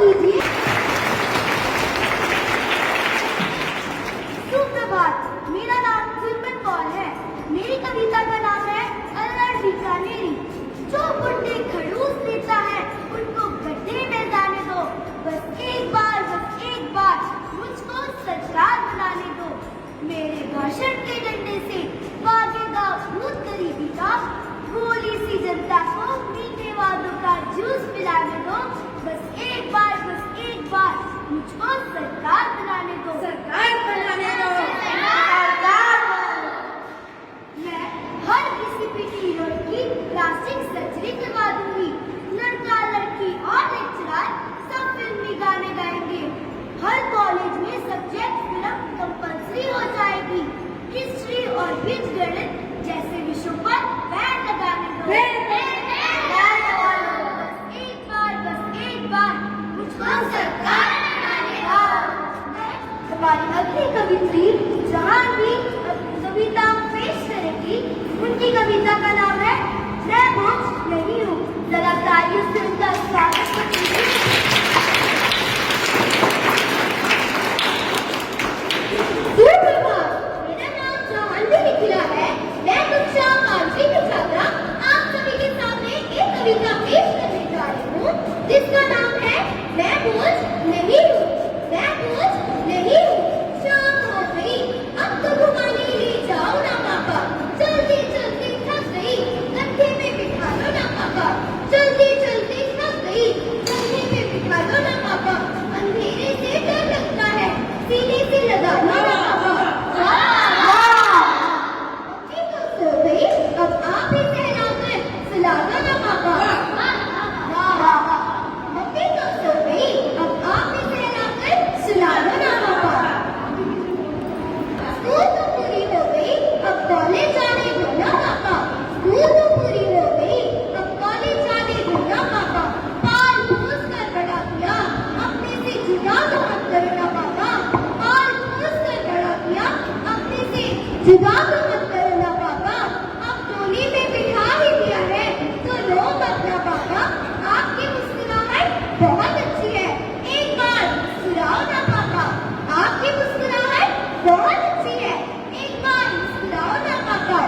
कीजिए। सुप्रभात, मेरा नाम गुरमन कौर है। मेरी कविता का नाम है अल्लड़ बीकानेरी। जो गुड्डे खड़ूस देता है उनको गड्ढे में जाने दो। बस एक बार मुझको सरकार बनाने दो। मेरे भाषण के डंडे से भागेगा भूत गरीबी का। भोली सी जनता को मीठे वादों का जूस पिलाने दो। बस एक बार मुझको सरकार बनाने दो। मैं हर किसी पीटी रोड की प्लास्टिक सर्जरी करवा दूंगी। लड़का लड़की और लेक्चरर सब फिल्मी गाने गाएंगे। हर कॉलेज में सब्जेक्ट फिल्म कंपल्सरी हो जाएगी। हिस्ट्री और गणित जैसे विषयों पर बैन लगाने दो। बैन लगा लो। बस एक बार मुझको सरकार बनाने दो। हमारी अगली कवित्री जहांगीर कविता पेश करेगी। उनकी कविता का नाम है मैं बोझ नहीं हूँ। जरा तालियों से उनका स्वागत कीजिए। मेरा नाम जहांगीर निखिला है। मैं कक्षा 5वीं की छात्रा आप सभी के सामने एक कविता पेश करने जा रही हूँ, जिसका नाम है मैं बोझ नहीं हूँ। मैं बोझ नहीं हूँ। शाम हो गई, अब तो घुमाने ले जाओ ना पापा। चलते चलते थक गई, कंधे में बिठा दो ना पापा। चलते चलते थक गई, कंधे में बिठा दो ना पापा। अंधेरे से डर लगता है, सीने से लगा दो ना पापा। मम्मी तो सो गई, अब आप ही सहलाकर सुला दो ना पापा। मम्मी तो सो गई, अब आप ही सहलाकर सुला दो ना पापा। स्कूल तो पूरी हो गई, अब कॉलेज जाने दो ना पापा। स्कूल तो पूरी हो गई, अब कॉलेज जाने दो ना पापा। पाल पोस कर बड़ा किया, अपने से जुदा तो मत करो ना पापा। पाल पोस कर बड़ा किया, अपने से जुदा तो मत करो ना पापा। अब टोली में बिठा ही दिया है तो रो मत ना पापा। आपकी मुस्कुराहट बहुत अच्छी है, एक बार मुस्कुराओ ना पापा। आपकी मुस्कुराहट बहुत अच्छी है, एक बार मुस्कुराओ ना पापा।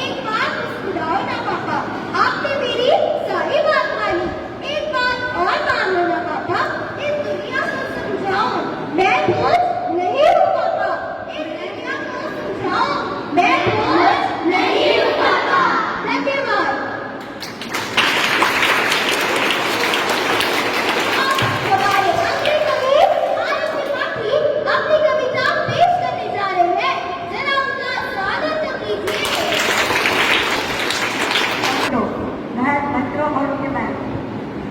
एक बार मुस्कुराओ ना पापा। आपने मेरी सारी बात मानी, एक बात और मान लो ना पापा। इस दुनिया को समझाओ मैं बोझ नहीं हूँ पापा। इस दुनिया को समझाओ मैं बोझ नहीं हूँ पापा। धन्यवाद। हमारे अगले कवि आनंद त्रिपाठी अपनी कविता पेश करने जा रहे हैं। जरा उनका स्वागत तो कीजिए। बच्चों और उनके बहन,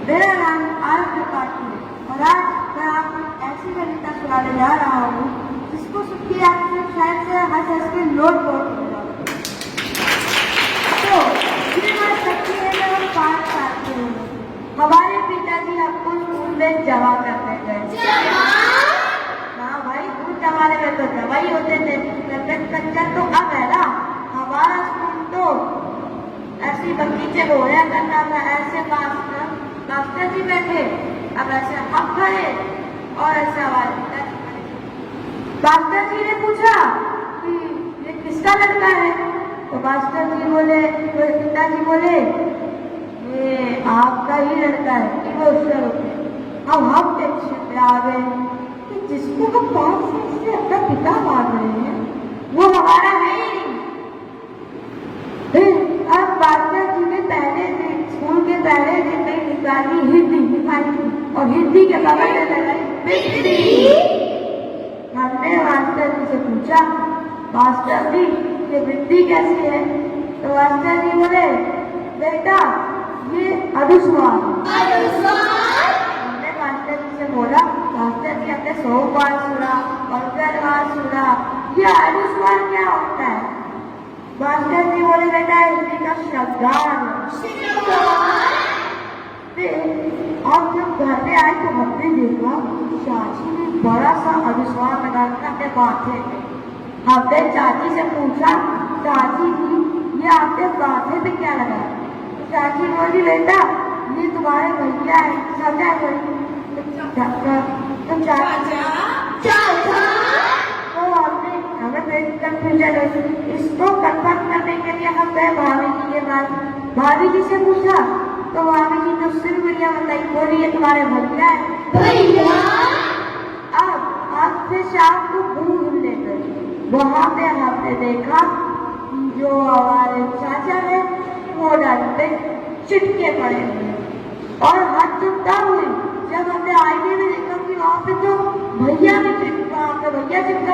मेरा नाम आनंद त्रिपाठी है और आज मैं आपको ऐसी कविता सुनाने जा रहा हूँ जिसको सुन के आप शायद से हंस के नोट तो ये बात सच्ची है जब हम 5 साल के हुए। हमारे पिताजी हमको स्कूल में जमा करते थे। हाँ भाई, उस जमाने में तो जमा ही होते थे। कच्चा तो अब है ना। हमारा स्कूल तो ऐसी बगीचे में होया करता था। ऐसे मास्टर जी बैठे, अब ऐसे हम खड़े और ऐसे हमारे पिताजी खड़े। मास्टर जी ने पूछा कि ये किसका लड़का है? तो मास्टर जी बोले, तो पिताजी बोले ये आपका ही लड़का है। इमोशनल होते। अब हम टेंशन में आ गए कि जिसको हम 5 साल से अपना पिता मान रहे हैं वो हमारा है ही नहीं। फिर अब मास्टर जी ने पहले दिन स्कूल के पहले दिन में निकाली हिंदी दिखाई थी और हिंदी के बगल में लगाई बिजली। हमने मास्टर जी से पूछा, मास्टर जी ये बिजली कैसी है? तो मास्टर जी बोले बेटा ये अनुस्वार। हमने मास्टर जी से बोला, मास्टर जी हमने 100 बार सुना, 15 बार सुना, ये अनुस्वार क्या होता है? मास्टर जी बोले बेटा हिंदी का श्रृंगार। और जब घर में आए तो हमने देखा चाची ने बड़ा सा अनुस्वार लगा रखा अपने माथे पे। हमने चाची से पूछा, चाची जी ये आपने माथे पे क्या लगाया? चाची बोली बेटा ये तुम्हारे भैया है, समझा कोई? चाचा तो चाचा चाचा तो आपने हमें फिर कंफ्यूजन है। इसको कंफर्म करने के लिए हम गए भाभी जी के पास। भाभी जी से पूछा तो भाभी जी तो सिर्फ बढ़िया बताई, बोली ये तुम्हारे भैया है। भैया अब आज से शाम को घूमने गए, वहां पे हमने देखा जो हमारे चाचा है वो डाल पे चिटके पड़े हुए और हाथ चुपता हुए। जब हमने आईने में देखा कि वहां पे तो भैया भी चिपका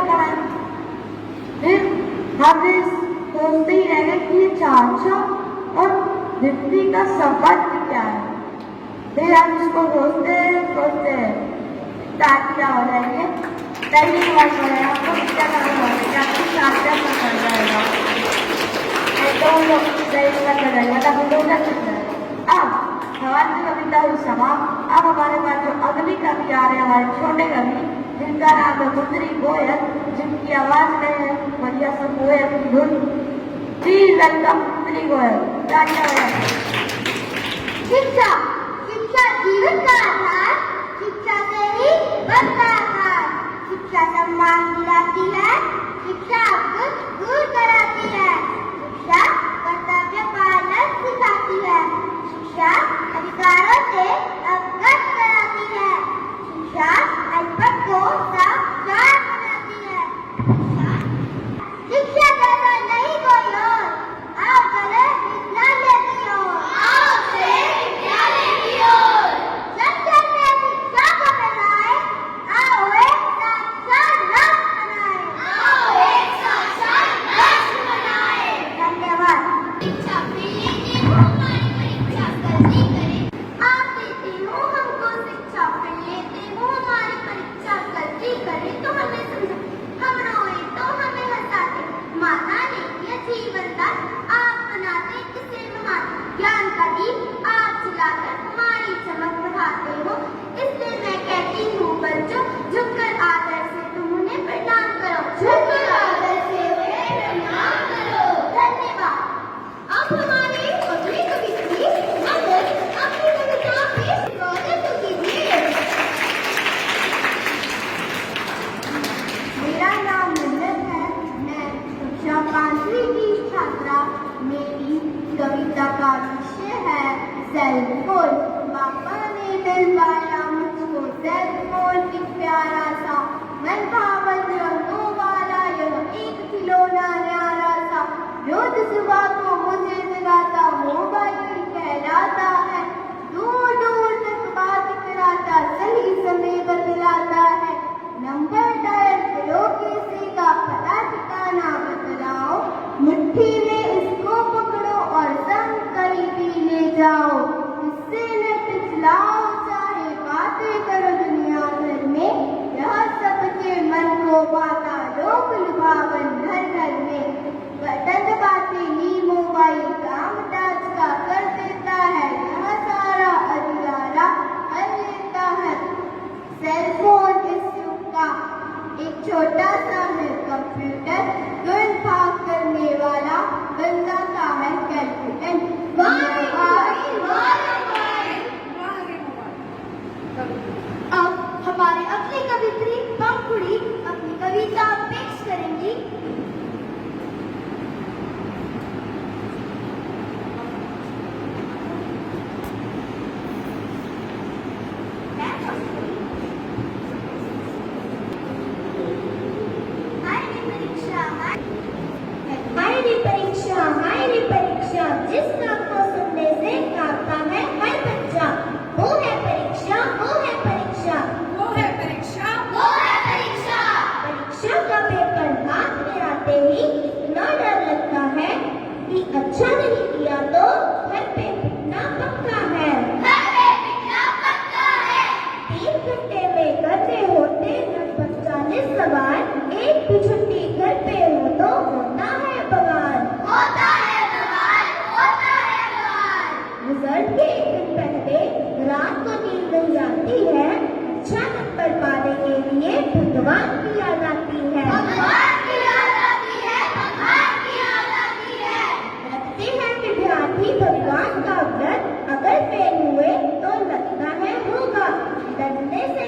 पड़ा है। फिर हमने सोचते ही रह गए कि ये चाचा और दीप्ति का संबंध क्या है। फिर हम इसको सोचते ताकिया हो जाएंगे। पहली बार पढ़ाया आपको क्या करना होगा, आपको चाचा का कर जाएगा तो अब हमारी कविता हुई समाप्त। अब हमारे पास जो अगली कवि आ रहे हैं, हमारे छोटे कवि, जिनका नाम है मुंदरी गोयल, जिनकी आवाज में है बढ़िया सा गोयल की धुन। प्लीज वेलकम मुंदरी गोयल। शिक्षा शिक्षा जीवन का आधार, शिक्षा से ही बनता आधार। शिक्षा सम्मान दिलाती है, शिक्षा आपको दूर कराती है, शिक्षा कर्तव्य पालन सिखाती है, शिक्षा अधिकारों से अवगत कराती है, शिक्षा अनपढ़ को साक्षर बनाती है। शिक्षा जैसा नहीं कोई और, आओ चले विद्यालय की ओर, आओ चले विद्यालय की ओर। जब में शिक्षा को बनाए, आओ एक साक्षर राष्ट्र बनाए, आओ एक साक्षर राष्ट्र बनाए। धन्यवाद। शिक्षा पे लेके हमारी परीक्षा करनी करें, आप देते हो हमको शिक्षा पे लेते हो हमारी परीक्षा करती करे तो हमें समझा, हम रोए तो हमें हंसाते, माता ने यह जीवन दान आप बनाते किसे महान, ज्ञान का दीप आप जलाकर हमारी चमक बढ़ाते हो। इसलिए मैं कहती हूँ बच्चों, झुककर आदर से तुम उन्हें प्रणाम करो, झुककर आदर से उन्हें प्रणाम करो। धन्यवाद। अब हमारी अगली कवित्री अमर अपनी कविता पेश स्वागत कीजिए। मेरा नाम मिन्नत है, मैं कक्षा 5वीं की छात्रा। मेरी कविता का विषय है सेल फोन। पापा ने दिलवाया मुझको सेल फोन, एक प्यारा सा मन भावन रंगों वाला, यह एक खिलौना न्यारा सा, रोज सुबह को मुझे जगाता, मोबाइल कहलाता है, दूर दूर तक बात कराता, सही समय बतलाता है, नंबर डायल करो कैसे का पता ठिकाना बतलाओ, मुट्ठी में इसको पकड़ो और संग करीबी ले जाओ, इससे नेट चलाओ चाहे बातें करो दुनिया भर में, यह सबके मन को बाता, लोक लुभावन घर घर में, बटन दबाते ही मोबाइल काम टच का कर देता है, यह सारा अधियारा कर लेता है। सेल फोन इस युग का एक छोटा सा है कंप्यूटर, तुरंत भाग करने वाला बन जाता है कैलकुलेटर। अब हमारे अगली कवित्री पंखुड़ी अपनी कविता पेश करेंगी। हाय रे परीक्षा, जिस नाम को सुनने से कांपता है हर बच्चा, वो है परीक्षा, वो है परीक्षा, वो है परीक्षा, वो है परीक्षा। परीक्षा का पेपर हाथ में आते ही इतना डर लगता है कि अच्छा नहीं किया तो घर पे पिटना पक्का है, घर पे पिटना पक्का है। 3 घंटे में घर पे होते लगभग 40 सवाल, एक भी छुट्टी घर पे हो तो होता है बवाल, होता है बवाल, होता है बवाल। रिजल्ट के एक दिन पहले रात को नींद नहीं आती है, अच्छा नंबर पाने के लिए भगवान की याद आती है, भगवान की याद आती है, भगवान की याद आती है। रखते हैं विद्यार्थी भगवान का व्रत, अगर फेल हुए तो लगता है होगा, डरने से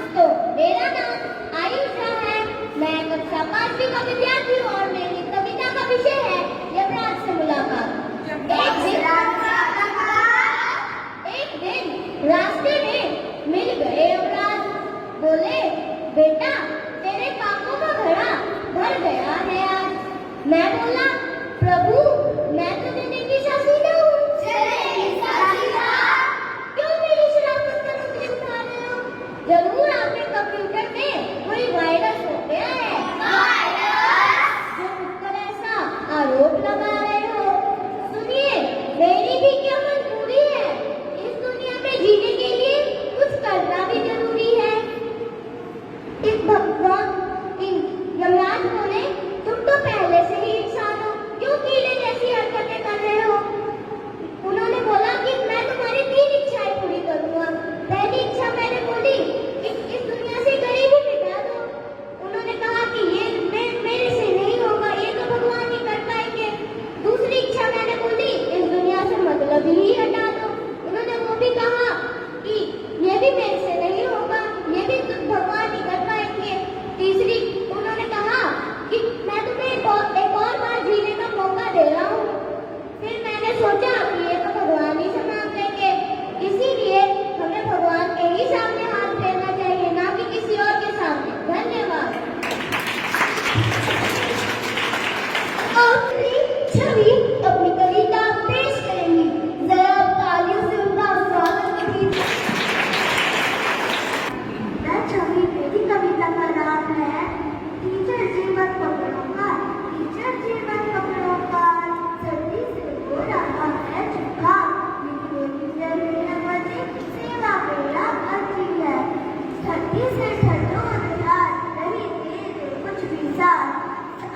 दोस्तों, मेरा नाम आयुषा है। मैं कक्षा 5वीं का विद्यार्थी हूँ और मेरी कविता का विषय है यमराज से मुलाकात। एक दिन रास्ते में मिल गए यमराज। बोले, बेटा तेरे पापों का घड़ा भर गया है आज। मैं बोला, प्रभु मैं तो देने की शासीदा हूँ। क्यों मेरी शराफत का नुकसान उठा रहे हो? जरूर आपके कंप्यूटर में कोई वायरस हो गया है जो मुझ पर ऐसा आरोप लगा रहे हो। सुनिए, मेरी भी क्या मजबूरी है। इस दुनिया में जीने के लिए कुछ करना भी जरूरी है। इस भगवान यमराज बोले, तुम तो पहले से ही इंसान हो, क्यों कीड़े जैसी हरकतें कर रहे हो? उन्होंने बोला कि मैं तुम्हारी 3 इच्छाएं पूरी करूंगा। पहली इच्छा मैंने बोली, इस दुनिया से गरीबी मिटा दो। उन्होंने कहा कि ये मेरे से नहीं होगा, ये तो भगवान ही कर पाएंगे। दूसरी इच्छा मैंने बोली, इस दुनिया से मतलब ही हटा दो। उन्होंने वो भी कहा कि ये भी मेरे से नहीं होगा, ये भी तो भगवान ही कर पाएंगे। तीसरी उन्होंने कहा कि मैं तुम्हें एक और बार जीने का मौका दे रहा हूँ। फिर मैंने सोचा कि ये तो भगवान ही से मांग लेंगे, इसीलिए हमें भगवान के ही सामने हाथ फेरना चाहिए, ना कि किसी और के सामने। धन्यवाद। आखिरी छवि अपनी कविता पेश करेंगी। जरा तालियों से उनका स्वागत कीजिए। छवि मेरी कविता का नाम है टीचर जीवन पकड़ों का। टीचर जीवन पकड़ों का, सर्दी से हो रहा है जुकाम, टीचर सेवा मेरा अर्जी है। ठंडी से ठंडो निहार नहीं दे कुछ भी साथ,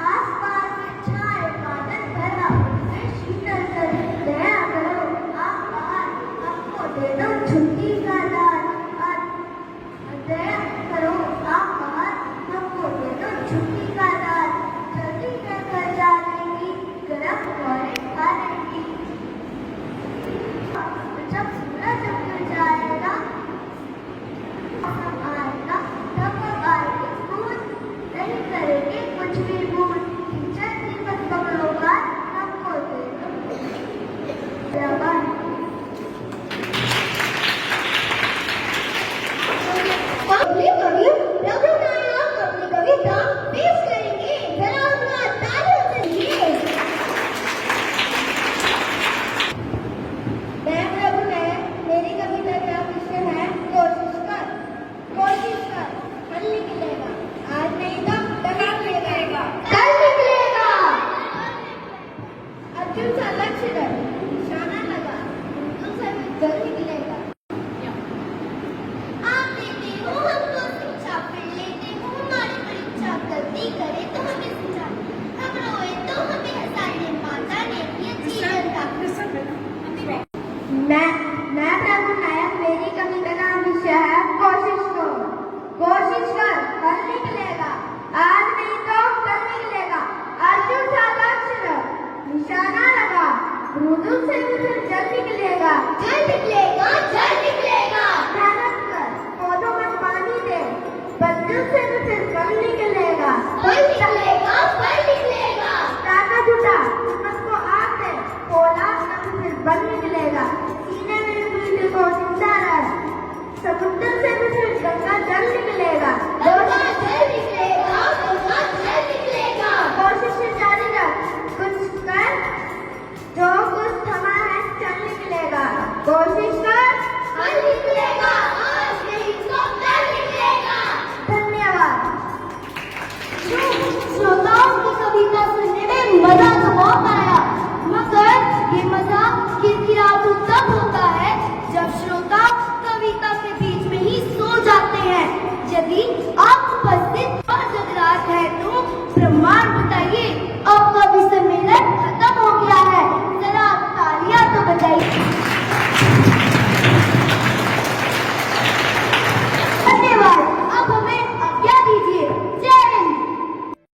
आसपास में छाए बादल भरा उनसे शीतल कर दया करो आप बाहर, हमको दे दो छुट्टी का दान। दया करो आप बाहर, हमको दे दो छुट्टी का दान। जल्दी कर जानेगी गर्म पकौड़े खाने की। जब सूरज उग जाएगा आएगा तब आएगी स्कूल, नहीं करेंगे कुछ भी भूल। टीचर जीवन पकड़ो का, हमको दे दो जवान। अगले कवि रघु नायक अपनी कविता पेश करेंगे। जरा उनका तालियों से लिए। मैं रघु नायक, मेरी कविता का विषय है कोशिश कर। कोशिश कर, कल निकलेगा, आज नहीं तो कल निकलेगा। कल निकलेगा। अर्जुन सा लक्ष्य कर, निशाना लगा, तुम से जल्द निकलेगा। आप देते हो हमको शिक्षा, फिर लेते हो हमारी परीक्षा। गलती करे तो हमें सजा, हम रोए तो हमें हंसाइए। माता ने दिया जीवन का। मैं प्रभु नायक, मेरी कविता का विषय है कोशिश करो। कोशिश कर, कल निकलेगा, आज नहीं तो कल निकलेगा। अर्जुन सा लक्ष्य रख, निशाना लगा, बुजुर्ग से भी फिर जल्द निकलेगा। जल्द निकलेगा, जल्द निकलेगा। मेहनत कर, पौधों में पानी दे, बच्चों से भी फिर कल निकलेगा। कल निकलेगा, कल निकलेगा। ताकत जुटा, हिम्मत को आग दे, फौलाद कभी फिर बल निकलेगा। सीने में पीठ को जिंदा रह, समुद्र से भी फिर गंगा जल निकलेगा। गंगा जल निकलेगा, गंगा जल निकलेगा। कोशिश जारी रख, कुछ कर, जो कुछ थमा है चल निकलेगा। कोशिश कर, कल निकलेगा।